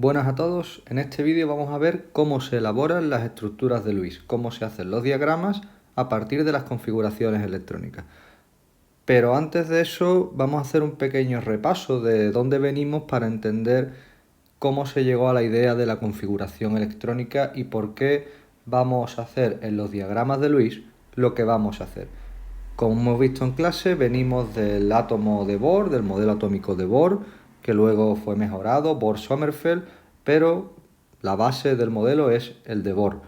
Buenas a todos, en este vídeo vamos a ver cómo se elaboran las estructuras de Lewis, cómo se hacen los diagramas a partir de las configuraciones electrónicas. Pero antes de eso vamos a hacer un pequeño repaso de dónde venimos para entender cómo se llegó a la idea de la configuración electrónica y por qué vamos a hacer en los diagramas de Lewis lo que vamos a hacer. Como hemos visto en clase, venimos del átomo de Bohr, del modelo atómico de Bohr, que luego fue mejorado, Bohr-Sommerfeld, pero la base del modelo es el de Bohr,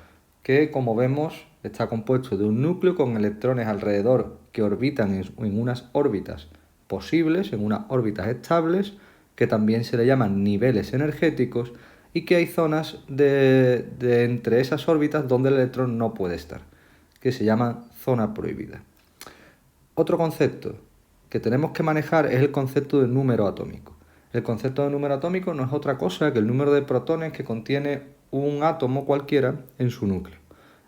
que como vemos está compuesto de un núcleo con electrones alrededor que orbitan en unas órbitas posibles, en unas órbitas estables, que también se le llaman niveles energéticos, y que hay zonas de entre esas órbitas donde el electrón no puede estar, que se llaman zona prohibida. Otro concepto que tenemos que manejar es el concepto de número atómico. El concepto de número atómico no es otra cosa que el número de protones que contiene un átomo cualquiera en su núcleo.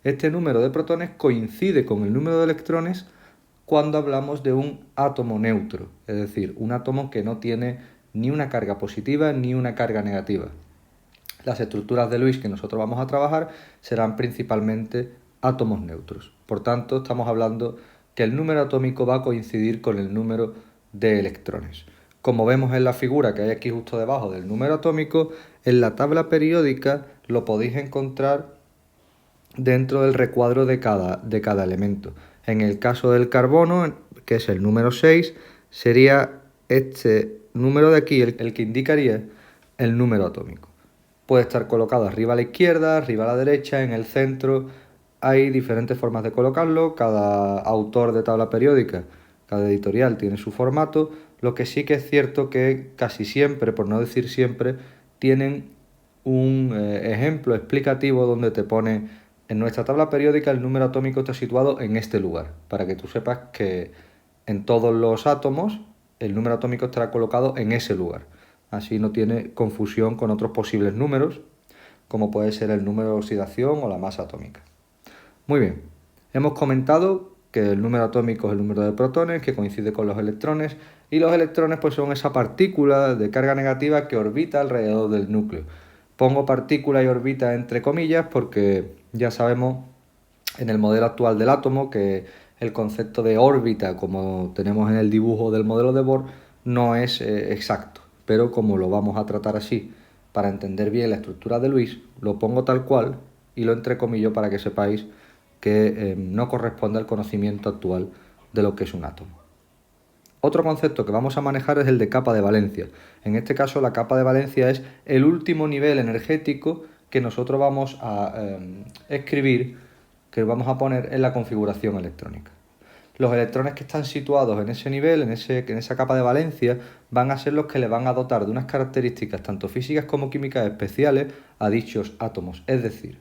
Este número de protones coincide con el número de electrones cuando hablamos de un átomo neutro, es decir, un átomo que no tiene ni una carga positiva ni una carga negativa. Las estructuras de Lewis que nosotros vamos a trabajar serán principalmente átomos neutros. Por tanto, estamos hablando que el número atómico va a coincidir con el número de electrones. Como vemos en la figura que hay aquí justo debajo del número atómico, en la tabla periódica lo podéis encontrar dentro del recuadro de cada elemento. En el caso del carbono, que es el número 6, sería este número de aquí el que indicaría el número atómico. Puede estar colocado arriba a la izquierda, arriba a la derecha, en el centro. Hay diferentes formas de colocarlo, cada autor de tabla periódica, cada editorial tiene su formato. Lo que sí que es cierto que casi siempre, por no decir siempre, tienen un ejemplo explicativo donde te pone en nuestra tabla periódica el número atómico está situado en este lugar, para que tú sepas que en todos los átomos el número atómico estará colocado en ese lugar. Así no tiene confusión con otros posibles números, como puede ser el número de oxidación o la masa atómica. Muy bien, hemos comentado que el número atómico es el número de protones, que coincide con los electrones, y los electrones pues son esa partícula de carga negativa que orbita alrededor del núcleo. Pongo partícula y órbita entre comillas porque ya sabemos en el modelo actual del átomo que el concepto de órbita, como tenemos en el dibujo del modelo de Bohr, no es exacto. Pero como lo vamos a tratar así para entender bien la estructura de Lewis, lo pongo tal cual y lo entrecomillo para que sepáis que no corresponde al conocimiento actual de lo que es un átomo. Otro concepto que vamos a manejar es el de capa de valencia. En este caso la capa de valencia es el último nivel energético que nosotros vamos a escribir, que vamos a poner en la configuración electrónica. Los electrones que están situados en ese nivel, en esa capa de valencia, van a ser los que le van a dotar de unas características tanto físicas como químicas especiales a dichos átomos. Es decir,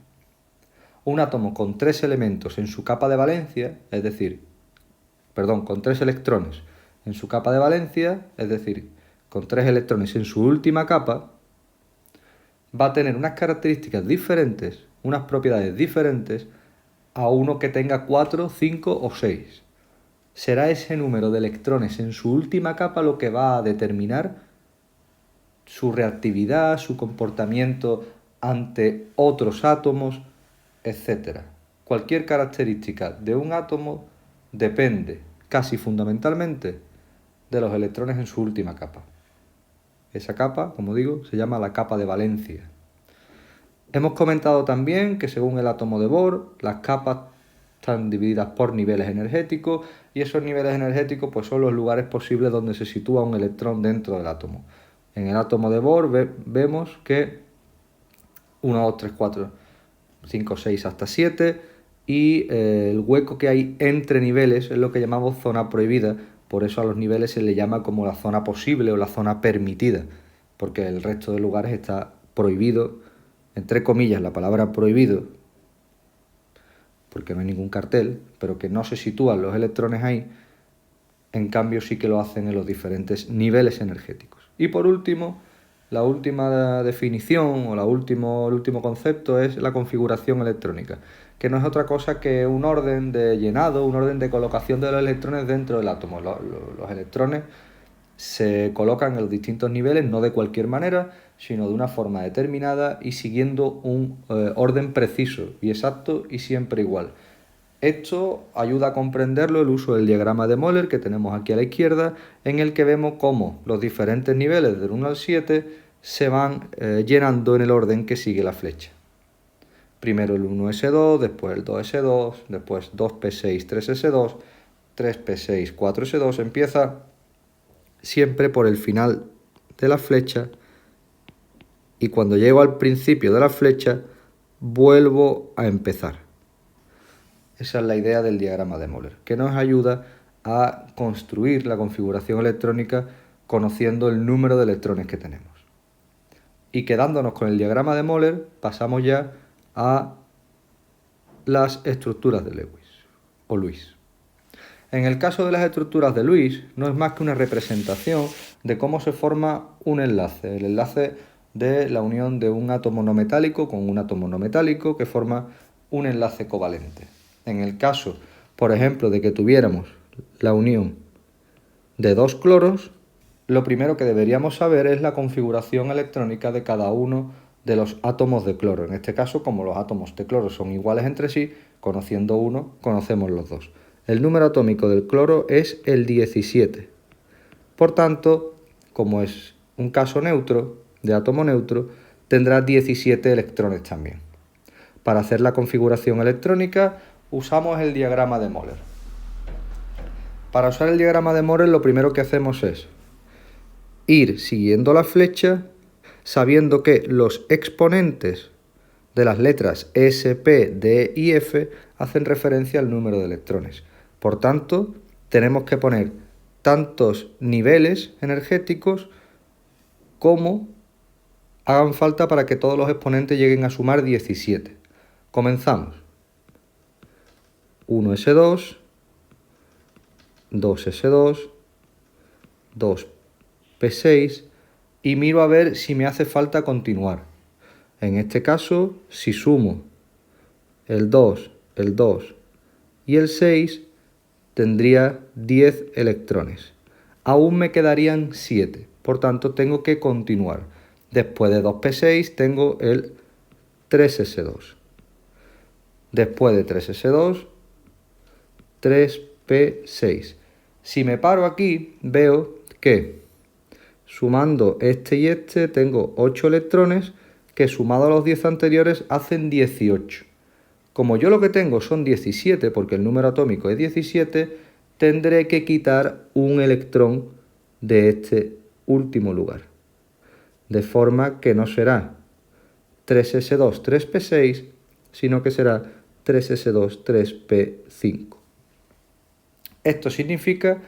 un átomo con 3 elementos en su capa de valencia, con 3 electrones en su capa de valencia, es decir, con 3 electrones en su última capa, va a tener unas características diferentes, unas propiedades diferentes a uno que tenga 4, 5 o 6. Será ese número de electrones en su última capa lo que va a determinar su reactividad, su comportamiento ante otros átomos, etc. Cualquier característica de un átomo depende casi fundamentalmente de los electrones en su última capa. Esa capa, como digo, se llama la capa de valencia. Hemos comentado también que según el átomo de Bohr, las capas están divididas por niveles energéticos y esos niveles energéticos pues, son los lugares posibles donde se sitúa un electrón dentro del átomo. En el átomo de Bohr vemos que 1, 2, 3, 4, 5, 6 hasta 7 y el hueco que hay entre niveles es lo que llamamos zona prohibida. Por eso a los niveles se le llama como la zona posible o la zona permitida, porque el resto de lugares está prohibido, entre comillas, la palabra prohibido, porque no hay ningún cartel, pero que no se sitúan los electrones ahí, en cambio sí que lo hacen en los diferentes niveles energéticos. Y por último, la última definición o el último concepto es la configuración electrónica, que no es otra cosa que un orden de llenado, un orden de colocación de los electrones dentro del átomo. Los electrones se colocan en los distintos niveles, no de cualquier manera, sino de una forma determinada y siguiendo un orden preciso y exacto y siempre igual. Esto ayuda a comprenderlo el uso del diagrama de Moller que tenemos aquí a la izquierda, en el que vemos cómo los diferentes niveles del 1 al 7 se van llenando en el orden que sigue la flecha. Primero el 1S2, después el 2S2, después 2P6, 3S2, 3P6, 4S2. Empieza siempre por el final de la flecha y cuando llego al principio de la flecha vuelvo a empezar. Esa es la idea del diagrama de Moller, que nos ayuda a construir la configuración electrónica conociendo el número de electrones que tenemos. Y quedándonos con el diagrama de Moller, pasamos ya a las estructuras de Lewis o Lewis. En el caso de las estructuras de Lewis, no es más que una representación de cómo se forma un enlace, el enlace de la unión de un átomo no metálico con un átomo no metálico que forma un enlace covalente. En el caso, por ejemplo, de que tuviéramos la unión de dos cloros, lo primero que deberíamos saber es la configuración electrónica de cada uno de los átomos de cloro. En este caso, como los átomos de cloro son iguales entre sí, conociendo uno, conocemos los dos. El número atómico del cloro es el 17. Por tanto, como es un caso neutro, de átomo neutro, tendrá 17 electrones también. Para hacer la configuración electrónica usamos el diagrama de Moller. Para usar el diagrama de Moller lo primero que hacemos es ir siguiendo la flecha sabiendo que los exponentes de las letras S, P, D y F hacen referencia al número de electrones. Por tanto, tenemos que poner tantos niveles energéticos como hagan falta para que todos los exponentes lleguen a sumar 17. Comenzamos. 1S2, 2S2, 2P6 y miro a ver si me hace falta continuar. En este caso, si sumo el 2 y el 6, tendría 10 electrones. Aún me quedarían 7, por tanto tengo que continuar. Después de 2P6 tengo el 3S2. Después de 3S2, 3P6. Si me paro aquí, veo que sumando este y este tengo 8 electrones que sumado a los 10 anteriores hacen 18. Como yo lo que tengo son 17 porque el número atómico es 17, tendré que quitar un electrón de este último lugar. De forma que no será 3S2, 3P6, sino que será 3S2, 3P5. Esto significa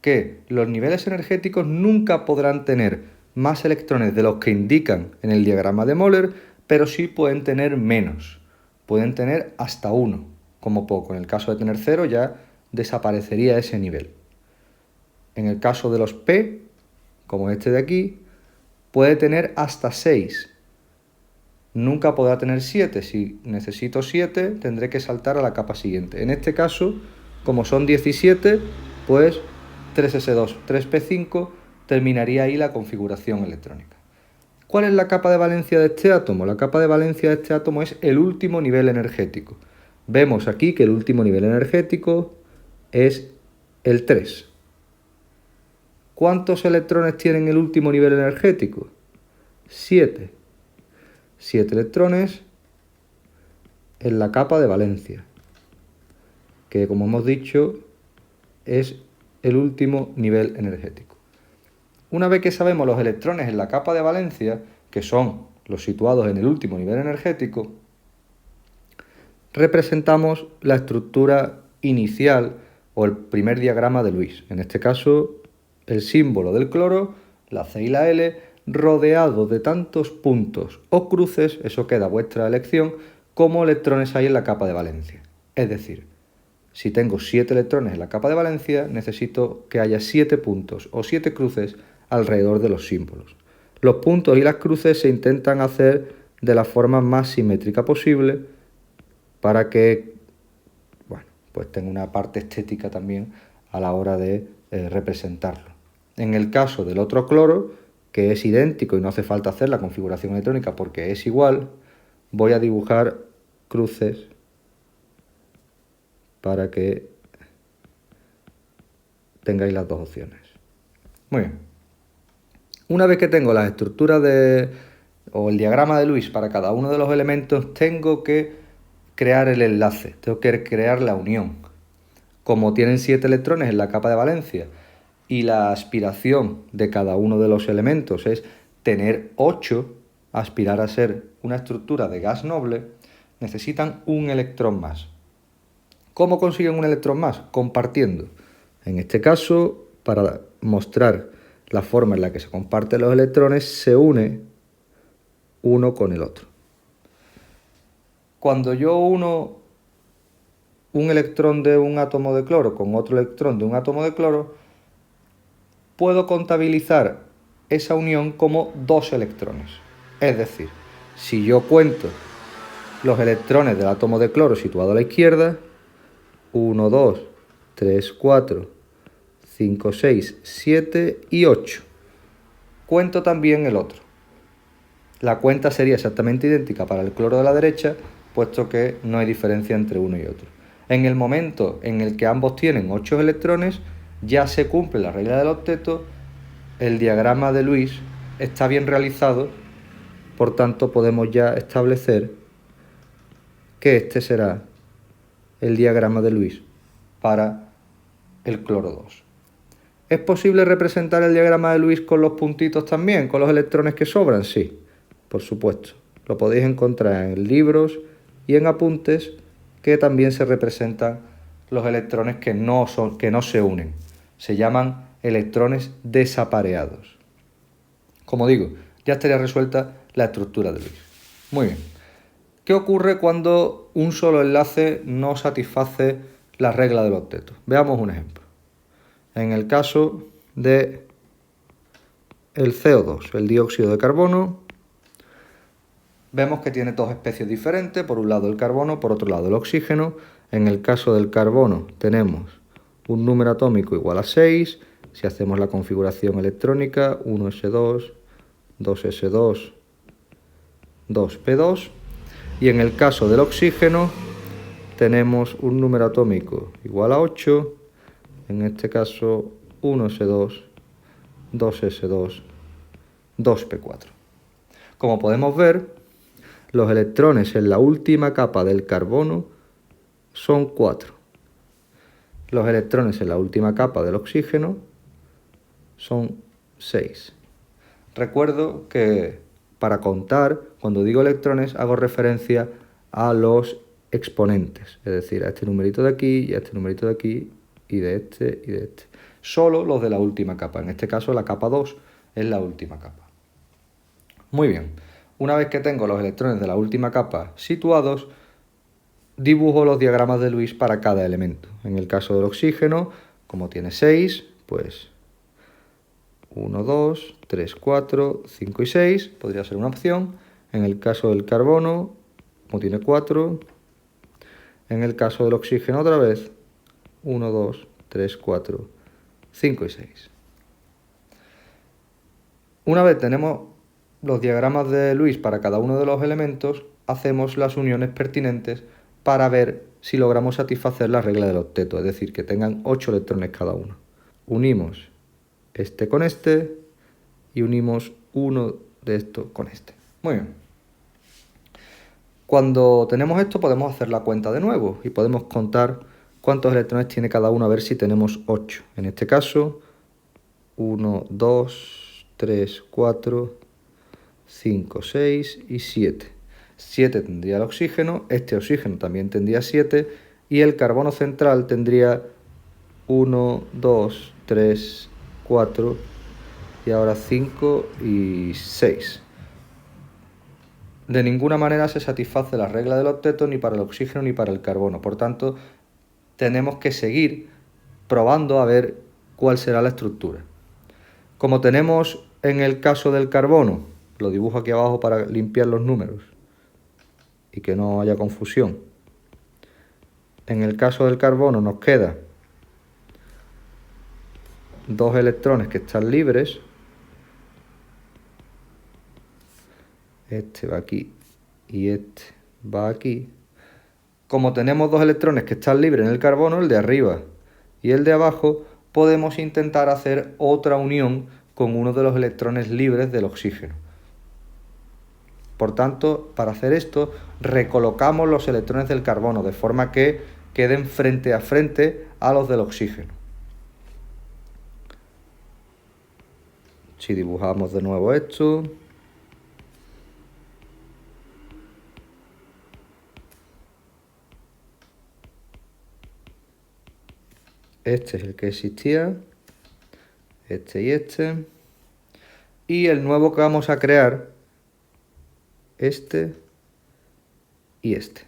que los niveles energéticos nunca podrán tener más electrones de los que indican en el diagrama de Moller, pero sí pueden tener menos. Pueden tener hasta 1, como poco. En el caso de tener 0 ya desaparecería ese nivel. En el caso de los P, como este de aquí, puede tener hasta 6. Nunca podrá tener 7. Si necesito 7, tendré que saltar a la capa siguiente. En este caso, como son 17, pues 3S2, 3P5, terminaría ahí la configuración electrónica. ¿Cuál es la capa de valencia de este átomo? La capa de valencia de este átomo es el último nivel energético. Vemos aquí que el último nivel energético es el 3. ¿Cuántos electrones tienen el último nivel energético? 7. 7 electrones en la capa de valencia, que como hemos dicho es el último nivel energético. Una vez que sabemos los electrones en la capa de valencia, que son los situados en el último nivel energético, representamos la estructura inicial o el primer diagrama de Lewis. En este caso, el símbolo del cloro, la C y la L, rodeado de tantos puntos o cruces, eso queda a vuestra elección, como electrones hay en la capa de valencia. Es decir, si tengo 7 electrones en la capa de valencia, necesito que haya 7 puntos o 7 cruces alrededor de los símbolos. Los puntos y las cruces se intentan hacer de la forma más simétrica posible para que, bueno, pues tenga una parte estética también a la hora de representarlo. En el caso del otro cloro, que es idéntico y no hace falta hacer la configuración electrónica porque es igual, voy a dibujar cruces para que tengáis las dos opciones. Muy bien. Una vez que tengo las estructuras o el diagrama de Lewis para cada uno de los elementos, tengo que crear el enlace, tengo que crear la unión. Como tienen 7 electrones en la capa de valencia y la aspiración de cada uno de los elementos es tener 8, aspirar a ser una estructura de gas noble, necesitan un electrón más. ¿Cómo consiguen un electrón más? Compartiendo. En este caso, para mostrar la forma en la que se comparten los electrones, se une uno con el otro. Cuando yo uno un electrón de un átomo de cloro con otro electrón de un átomo de cloro, puedo contabilizar esa unión como 2 electrones. Es decir, si yo cuento los electrones del átomo de cloro situado a la izquierda, 1, 2, 3, 4, 5, 6, 7 y 8. Cuento también el otro. La cuenta sería exactamente idéntica para el cloro de la derecha, puesto que no hay diferencia entre uno y otro. En el momento en el que ambos tienen 8 electrones, ya se cumple la regla del octeto, el diagrama de Lewis está bien realizado, por tanto podemos ya establecer que este será el diagrama de Lewis para el cloro 2. ¿Es posible representar el diagrama de Lewis con los puntitos también, con los electrones que sobran? Sí, por supuesto. Lo podéis encontrar en libros y en apuntes que también se representan los electrones que no se unen. Se llaman electrones desapareados. Como digo, ya estaría resuelta la estructura de Lewis. Muy bien. ¿Qué ocurre cuando un solo enlace no satisface la regla del octeto? Veamos un ejemplo. En el caso de el CO2, el dióxido de carbono, vemos que tiene 2 especies diferentes, por un lado el carbono, por otro lado el oxígeno. En el caso del carbono tenemos un número atómico igual a 6, si hacemos la configuración electrónica, 1s2, 2s2, 2p2, y en el caso del oxígeno tenemos un número atómico igual a 8, en este caso 1s2, 2s2, 2p4. Como podemos ver, los electrones en la última capa del carbono son 4. Los electrones en la última capa del oxígeno son 6. Recuerdo que para contar, cuando digo electrones, hago referencia a los exponentes, es decir, a este numerito de aquí y a este numerito de aquí y de este y de este. Solo los de la última capa, en este caso la capa 2 es la última capa. Muy bien, una vez que tengo los electrones de la última capa situados, dibujo los diagramas de Lewis para cada elemento. En el caso del oxígeno, como tiene 6, pues 1, 2, 3, 4, 5 y 6 podría ser una opción. En el caso del carbono, como tiene 4. En el caso del oxígeno otra vez, 1, 2, 3, 4, 5 y 6. Una vez tenemos los diagramas de Lewis para cada uno de los elementos, hacemos las uniones pertinentes para ver si logramos satisfacer la regla del octeto, es decir, que tengan 8 electrones cada uno. Unimos este con este y unimos uno de estos con este. Muy bien. Cuando tenemos esto podemos hacer la cuenta de nuevo y podemos contar cuántos electrones tiene cada uno, a ver si tenemos 8. En este caso, 1, 2, 3, 4, 5, 6 y 7. 7 tendría el oxígeno, este oxígeno también tendría 7 y el carbono central tendría 1, 2, 3, 4 y ahora 5 y 6. De ninguna manera se satisface la regla del octeto ni para el oxígeno ni para el carbono. Por tanto, tenemos que seguir probando a ver cuál será la estructura. Como tenemos en el caso del carbono, lo dibujo aquí abajo para limpiar los números y que no haya confusión. En el caso del carbono nos queda 2 electrones que están libres este va aquí y este va aquí. Como tenemos dos electrones que están libres en el carbono, el de arriba y el de abajo, podemos intentar hacer otra unión con uno de los electrones libres del oxígeno. Por tanto, para hacer esto, recolocamos los electrones del carbono de forma que queden frente a frente a los del oxígeno. Si dibujamos de nuevo esto, este es el que existía, este y este, y el nuevo que vamos a crear, este y este.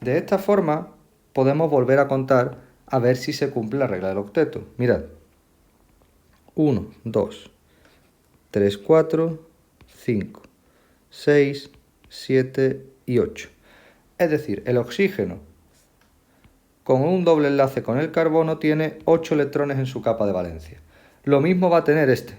De esta forma podemos volver a contar a ver si se cumple la regla del octeto. Mirad, 1, 2, 3, 4, 5, 6, 7 y 8. Es decir, el oxígeno con un doble enlace con el carbono tiene 8 electrones en su capa de valencia. Lo mismo va a tener este,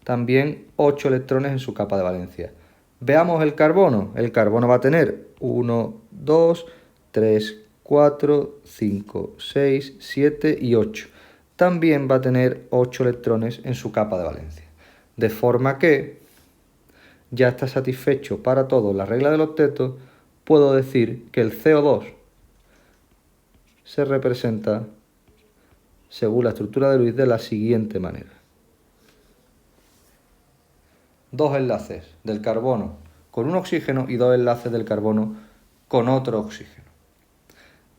también 8 electrones en su capa de valencia. Veamos el carbono. El carbono va a tener 1, 2, 3, 4, 5, 6, 7 y 8. También va a tener 8 electrones en su capa de valencia. De forma que ya está satisfecho para todos la regla del octeto, puedo decir que el CO2 se representa, según la estructura de Lewis, de la siguiente manera. Dos enlaces del carbono con un oxígeno y dos enlaces del carbono con otro oxígeno.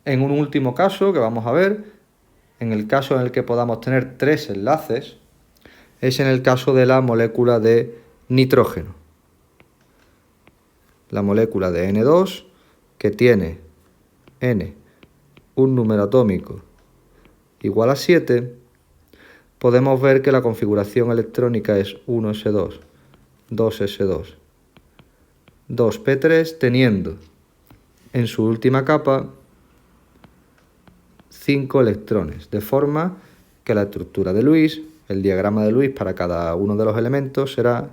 En un último caso que vamos a ver, en el caso en el que podamos tener tres enlaces, es en el caso de la molécula de nitrógeno. La molécula de N2, que tiene N, un número atómico igual a 7, podemos ver que la configuración electrónica es 1s2, 2s2, 2p3, teniendo en su última capa 5 electrones, de forma que la estructura de Lewis, el diagrama de Lewis para cada uno de los elementos, será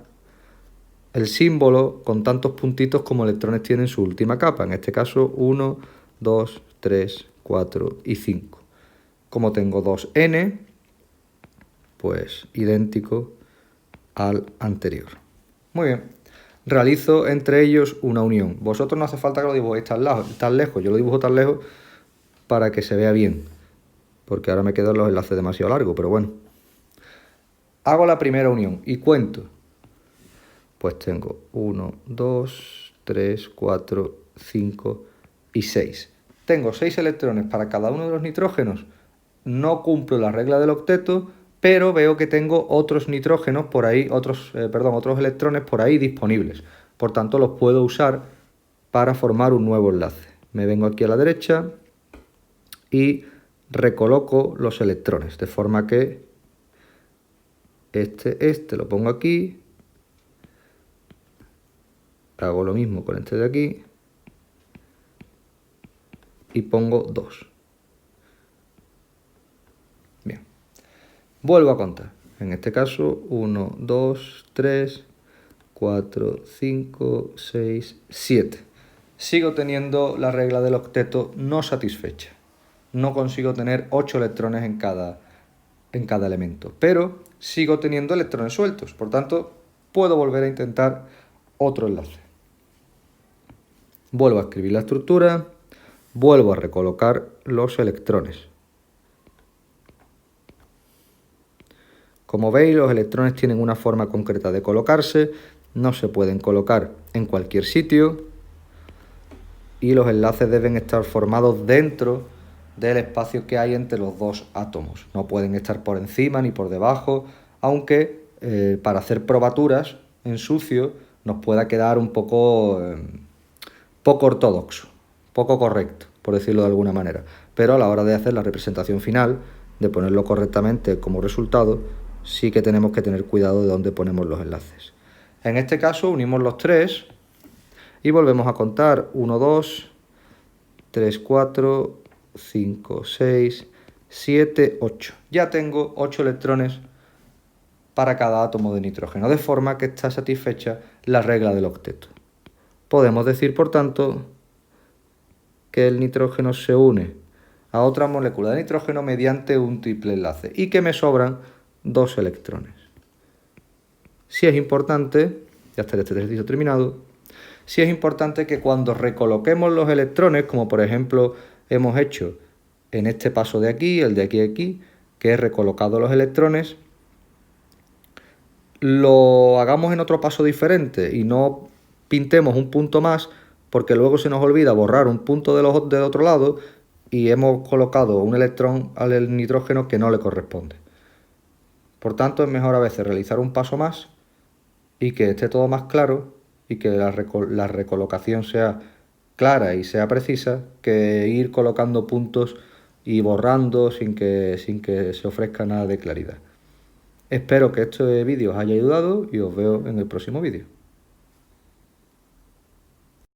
el símbolo con tantos puntitos como electrones tiene en su última capa, en este caso 1, 2, 3, 4 y 5. Como tengo 2n, pues idéntico al anterior. Muy bien, realizo entre ellos una unión. Vosotros no hace falta que lo dibujéis tan lejos, yo lo dibujo tan lejos para que se vea bien, porque ahora me quedan los enlaces demasiado largos, pero bueno. Hago la primera unión y cuento. Pues tengo 1, 2, 3, 4, 5 y 6. Tengo 6 electrones para cada uno de los nitrógenos. No cumplo la regla del octeto, pero veo que tengo otros nitrógenos por ahí, otros electrones por ahí disponibles. Por tanto, los puedo usar para formar un nuevo enlace. Me vengo aquí a la derecha y recoloco los electrones, de forma que este lo pongo aquí, hago lo mismo con este de aquí y pongo 2. Bien, vuelvo a contar. En este caso, 1, 2, 3, 4, 5, 6, 7. Sigo teniendo la regla del octeto no satisfecha. No consigo tener 8 electrones en cada elemento, pero sigo teniendo electrones sueltos. Por tanto, puedo volver a intentar otro enlace. Vuelvo a escribir la estructura, vuelvo a recolocar los electrones. Como veis, los electrones tienen una forma concreta de colocarse, no se pueden colocar en cualquier sitio y los enlaces deben estar formados dentro del espacio que hay entre los dos átomos. No pueden estar por encima ni por debajo, aunque para hacer probaturas en sucio nos pueda quedar un poco ortodoxo, poco correcto, por decirlo de alguna manera. Pero a la hora de hacer la representación final, de ponerlo correctamente como resultado, sí que tenemos que tener cuidado de dónde ponemos los enlaces. En este caso unimos los tres y volvemos a contar 1, 2, 3, 4, 5, 6, 7, 8. Ya tengo 8 electrones para cada átomo de nitrógeno, de forma que está satisfecha la regla del octeto. Podemos decir, por tanto, que el nitrógeno se une a otra molécula de nitrógeno mediante un triple enlace y que me sobran 2 electrones. Si es importante, ya estaría este ejercicio terminado, si es importante que cuando recoloquemos los electrones, como por ejemplo hemos hecho en este paso de aquí, el de aquí a aquí, que he recolocado los electrones, lo hagamos en otro paso diferente y no pintemos un punto más, porque luego se nos olvida borrar un punto del otro lado y hemos colocado un electrón al nitrógeno que no le corresponde. Por tanto, es mejor a veces realizar un paso más y que esté todo más claro y que la recolocación sea clara y sea precisa, que ir colocando puntos y borrando sin que se ofrezca nada de claridad. Espero que este vídeo os haya ayudado y os veo en el próximo vídeo.